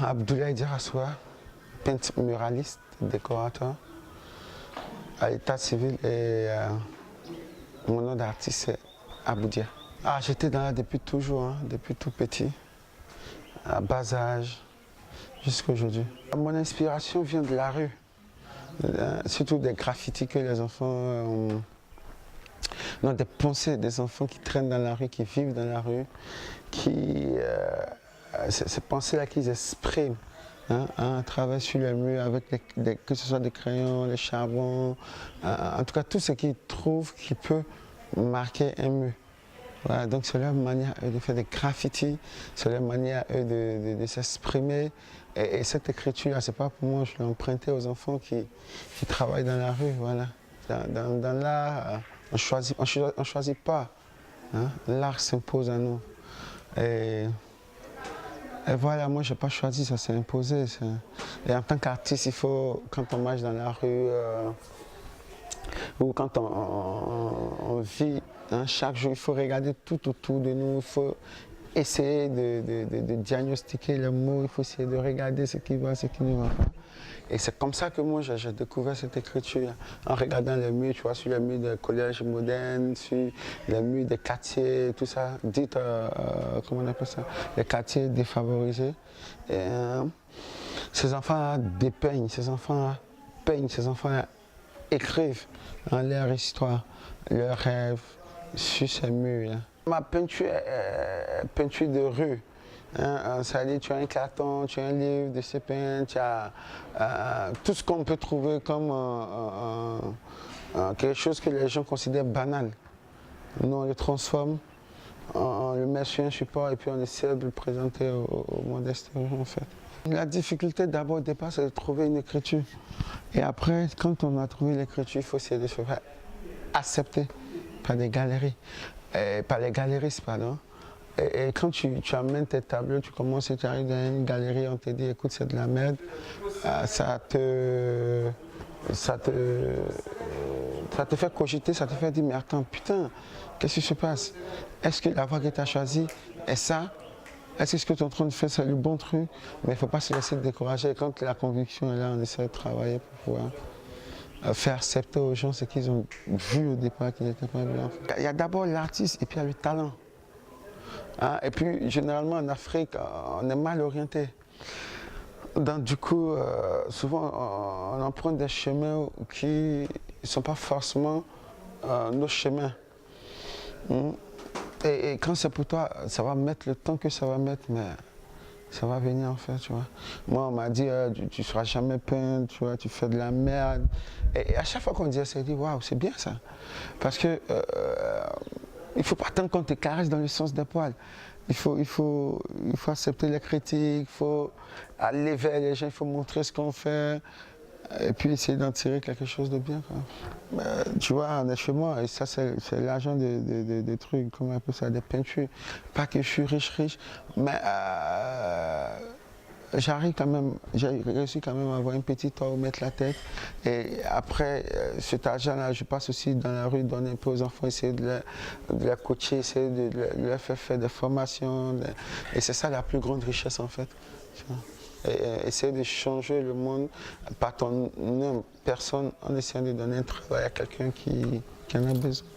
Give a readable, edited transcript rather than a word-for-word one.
Abdoulaye Diarassoua, peintre muraliste, décorateur à l'état civil et mon nom d'artiste c'est Aboudia. J'étais dans l'art depuis toujours, hein, depuis tout petit, à bas âge, jusqu'à aujourd'hui. Mon inspiration vient de la rue, surtout des graffitis que les enfants non, des pensées des enfants qui traînent dans la rue, qui vivent dans la rue, ces pensées-là qu'ils expriment à travers sur le mur, avec que ce soit des crayons, des charbons, en tout cas tout ce qu'ils trouvent qui peut marquer un mur. Voilà, donc c'est leur manière de faire des graffitis, c'est leur manière de s'exprimer. Et cette écriture-là, c'est pas pour moi, je l'ai empruntée aux enfants qui travaillent dans la rue. Voilà. Dans l'art, on choisit pas. Hein? L'art s'impose à nous. Et voilà, moi je n'ai pas choisi, ça s'est imposé. Et en tant qu'artiste, il faut, quand on marche dans la rue, ou quand on vit, hein, chaque jour, il faut regarder tout autour de nous, il faut essayer de diagnostiquer les mots, il faut essayer de regarder ce qui va, ce qui ne va pas. Et c'est comme ça que moi j'ai découvert cette écriture, en regardant les murs, tu vois, sur les murs des collèges modernes, sur les murs des quartiers, tout ça, dites, comment on appelle ça, les quartiers défavorisés. Et, ces enfants dépeignent, ces enfants peignent, ces enfants écrivent leur histoire, leurs rêves sur ces murs. Là. Ma peinture est peinture de rue. Hein, ça dit, tu as un carton, tu as un livre de ces peintres, tu as tout ce qu'on peut trouver comme quelque chose que les gens considèrent banal. Nous, on le transforme, on le met sur un support et puis on essaie de le présenter au monde extérieur en fait. La difficulté d'abord au départ, c'est de trouver une écriture. Et après, quand on a trouvé l'écriture, il faut essayer de se faire accepter par des galeries, par les galeristes, pardon. Et quand tu amènes tes tableaux, tu commences et tu arrives dans une galerie, on te dit écoute c'est de la merde, ça te fait cogiter, ça te fait dire mais attends putain, qu'est-ce qui se passe? Est-ce que la voie que tu as choisie est ça? Est-ce que ce que tu es en train de faire c'est le bon truc? Mais il ne faut pas se laisser décourager. Quand la conviction est là, on essaie de travailler pour pouvoir faire accepter aux gens ce qu'ils ont vu au départ qui n'était pas bien. Il y a d'abord l'artiste et puis il y a le talent. Hein, et puis, généralement, en Afrique, on est mal orienté. Donc, du coup, souvent, on emprunte des chemins qui ne sont pas forcément nos chemins. Et quand c'est pour toi, ça va mettre le temps que ça va mettre, mais ça va venir en fait, tu vois. Moi, on m'a dit, tu ne seras jamais peintre, tu vois, tu fais de la merde. Et à chaque fois qu'on disait ça, je dis, waouh, c'est bien ça. Parce que il ne faut pas attendre qu'on te caresse dans le sens des poils. Il faut accepter les critiques, il faut aller vers les gens, il faut montrer ce qu'on fait et puis essayer d'en tirer quelque chose de bien. Tu vois, on est chez moi et ça c'est l'argent des trucs, comment on appelle ça, des peintures. Pas que je suis riche, mais j'arrive quand même, j'ai réussi quand même à avoir un petit toit où mettre la tête. Et après, cet argent-là, je passe aussi dans la rue, donner un peu aux enfants, essayer de les coacher, essayer de leur faire des formations. Et c'est ça la plus grande richesse en fait. Et essayer de changer le monde par ton personne en essayant de donner un travail à quelqu'un qui en a besoin.